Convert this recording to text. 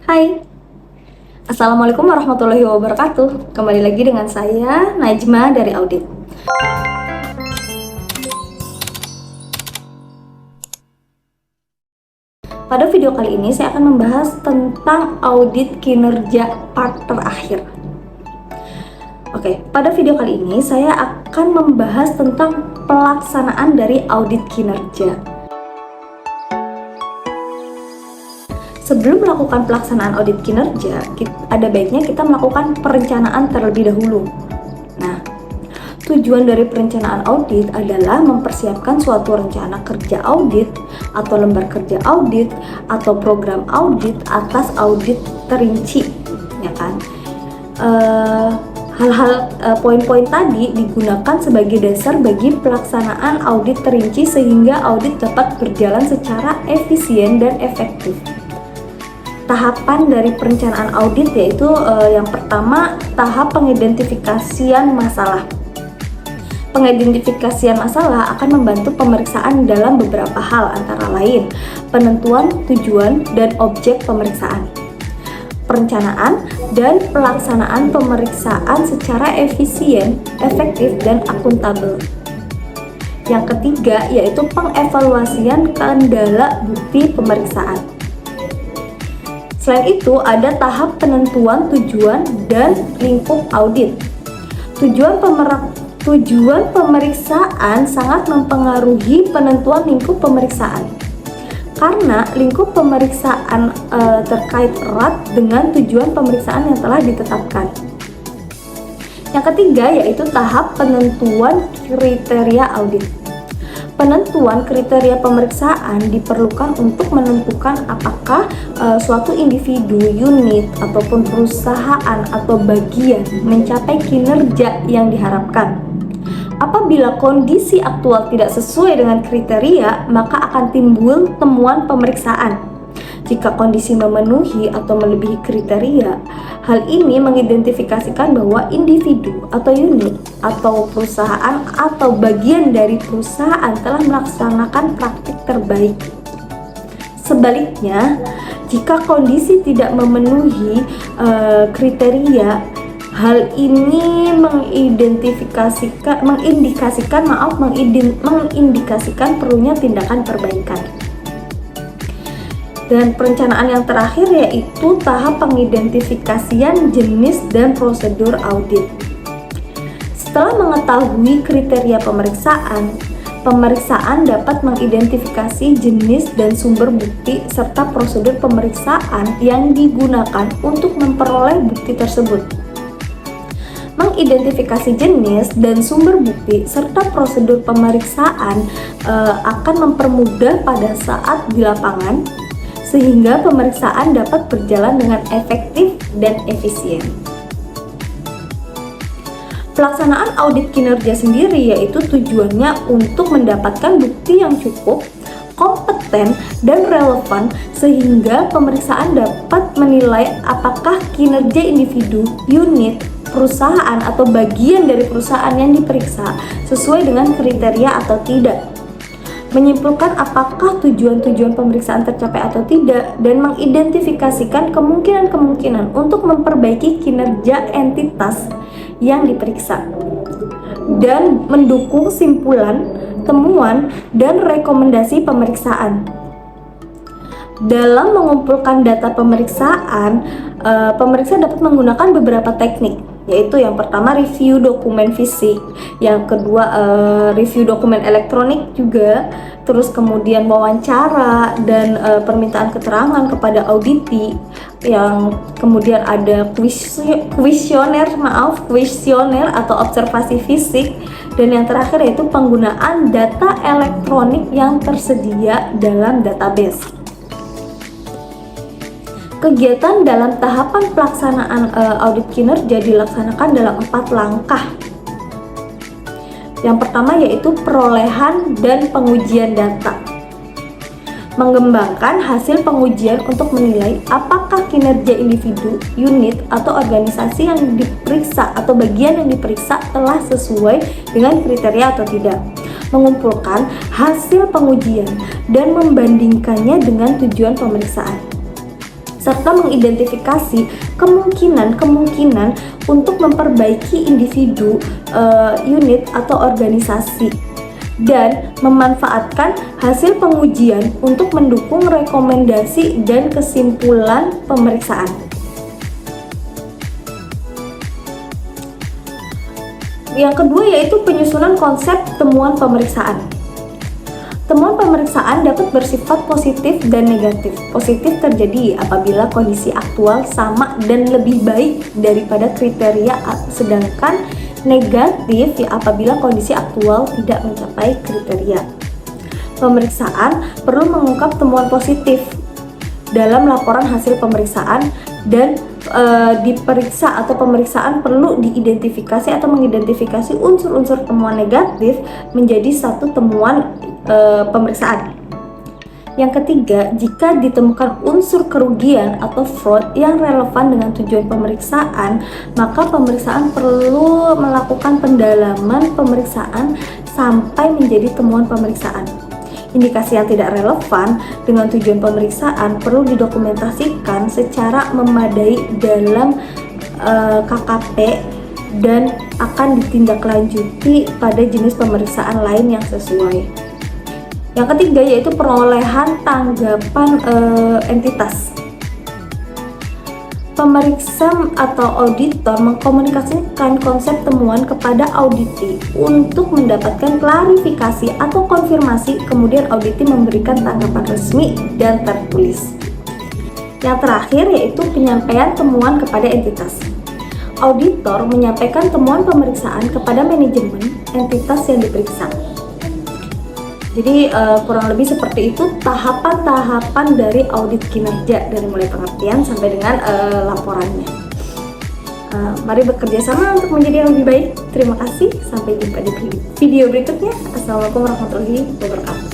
Hai, Assalamualaikum warahmatullahi wabarakatuh. Kembali lagi dengan saya, Najma dari Audit. Pada video kali ini, saya akan membahas tentang audit kinerja part terakhir. Oke, pada video kali ini, saya akan membahas tentang pelaksanaan dari audit kinerja. Sebelum melakukan pelaksanaan audit kinerja, ada baiknya kita melakukan perencanaan terlebih dahulu. Nah, tujuan dari perencanaan audit adalah mempersiapkan suatu rencana kerja audit atau lembar kerja audit atau program audit atas audit terinci, ya kan? Poin-poin tadi digunakan sebagai dasar bagi pelaksanaan audit terinci sehingga audit dapat berjalan secara efisien dan efektif. Tahapan dari perencanaan audit yaitu yang pertama, tahap pengidentifikasian masalah. Pengidentifikasian masalah akan membantu pemeriksaan dalam beberapa hal, antara lain penentuan tujuan dan objek pemeriksaan, perencanaan dan pelaksanaan pemeriksaan secara efisien, efektif, dan akuntabel. Yang ketiga yaitu pengevaluasian kendala bukti pemeriksaan. Selain itu, ada tahap penentuan tujuan dan lingkup audit. Tujuan pemeriksaan sangat mempengaruhi penentuan lingkup pemeriksaan. Karena lingkup pemeriksaan terkait erat dengan tujuan pemeriksaan yang telah ditetapkan. Yang ketiga yaitu tahap penentuan kriteria audit. Penentuan kriteria pemeriksaan diperlukan untuk menentukan apakah suatu individu, unit, ataupun perusahaan atau bagian mencapai kinerja yang diharapkan. Apabila kondisi aktual tidak sesuai dengan kriteria, maka akan timbul temuan pemeriksaan. Jika kondisi memenuhi atau melebihi kriteria, hal ini mengidentifikasikan bahwa individu atau unit atau perusahaan atau bagian dari perusahaan telah melaksanakan praktik terbaik. Sebaliknya, jika kondisi tidak memenuhi kriteria, hal ini mengindikasikan perlunya tindakan perbaikan. Dan perencanaan yang terakhir yaitu tahap pengidentifikasian jenis dan prosedur audit. Setelah mengetahui kriteria pemeriksaan dapat mengidentifikasi jenis dan sumber bukti serta prosedur pemeriksaan yang digunakan untuk memperoleh bukti tersebut. Mengidentifikasi jenis dan sumber bukti serta prosedur pemeriksaan akan mempermudah pada saat di lapangan, sehingga pemeriksaan dapat berjalan dengan efektif dan efisien. Pelaksanaan audit kinerja sendiri yaitu tujuannya untuk mendapatkan bukti yang cukup, kompeten, dan relevan sehingga pemeriksaan dapat menilai apakah kinerja individu, unit, perusahaan, atau bagian dari perusahaan yang diperiksa sesuai dengan kriteria atau tidak, menyimpulkan apakah tujuan-tujuan pemeriksaan tercapai atau tidak, dan mengidentifikasikan kemungkinan-kemungkinan untuk memperbaiki kinerja entitas yang diperiksa, dan mendukung simpulan, temuan, dan rekomendasi pemeriksaan. Dalam mengumpulkan data pemeriksaan, pemeriksa dapat menggunakan beberapa teknik, yaitu yang pertama review dokumen fisik, yang kedua review dokumen elektronik juga, terus kemudian wawancara dan permintaan keterangan kepada auditi, yang kemudian ada kuesioner atau observasi fisik, dan yang terakhir yaitu penggunaan data elektronik yang tersedia dalam database. Kegiatan dalam tahapan pelaksanaan audit kinerja dilaksanakan dalam 4 langkah. Yang pertama yaitu perolehan dan pengujian data. Mengembangkan hasil pengujian untuk menilai apakah kinerja individu, unit, atau organisasi yang diperiksa atau bagian yang diperiksa telah sesuai dengan kriteria atau tidak. Mengumpulkan hasil pengujian dan membandingkannya dengan tujuan pemeriksaan. serta mengidentifikasi kemungkinan untuk memperbaiki individu, unit atau organisasi, dan memanfaatkan hasil pengujian untuk mendukung rekomendasi dan kesimpulan pemeriksaan. Yang kedua yaitu penyusunan konsep temuan pemeriksaan. Temuan pemeriksaan dapat bersifat positif dan negatif. Positif terjadi apabila kondisi aktual sama dan lebih baik daripada kriteria, sedangkan negatif apabila kondisi aktual tidak mencapai kriteria. Pemeriksaan perlu mengungkap temuan positif dalam laporan hasil pemeriksaan, dan diperiksa atau pemeriksaan perlu diidentifikasi atau mengidentifikasi unsur-unsur temuan negatif menjadi satu temuan pemeriksaan. Yang ketiga, jika ditemukan unsur kerugian atau fraud yang relevan dengan tujuan pemeriksaan, maka pemeriksaan perlu melakukan pendalaman pemeriksaan sampai menjadi temuan pemeriksaan. Indikasi yang tidak relevan dengan tujuan pemeriksaan perlu didokumentasikan secara memadai dalam KKP dan akan ditindaklanjuti pada jenis pemeriksaan lain yang sesuai. Yang ketiga yaitu perolehan tanggapan entitas. Pemeriksa atau auditor mengkomunikasikan konsep temuan kepada auditi untuk mendapatkan klarifikasi atau konfirmasi, kemudian auditi memberikan tanggapan resmi dan tertulis. Yang terakhir yaitu penyampaian temuan kepada entitas. Auditor menyampaikan temuan pemeriksaan kepada manajemen entitas yang diperiksa. Jadi kurang lebih seperti itu tahapan-tahapan dari audit kinerja, dari mulai pengertian sampai dengan laporannya. Mari bekerja sama untuk menjadi yang lebih baik. Terima kasih, sampai jumpa di video berikutnya. Assalamualaikum warahmatullahi wabarakatuh.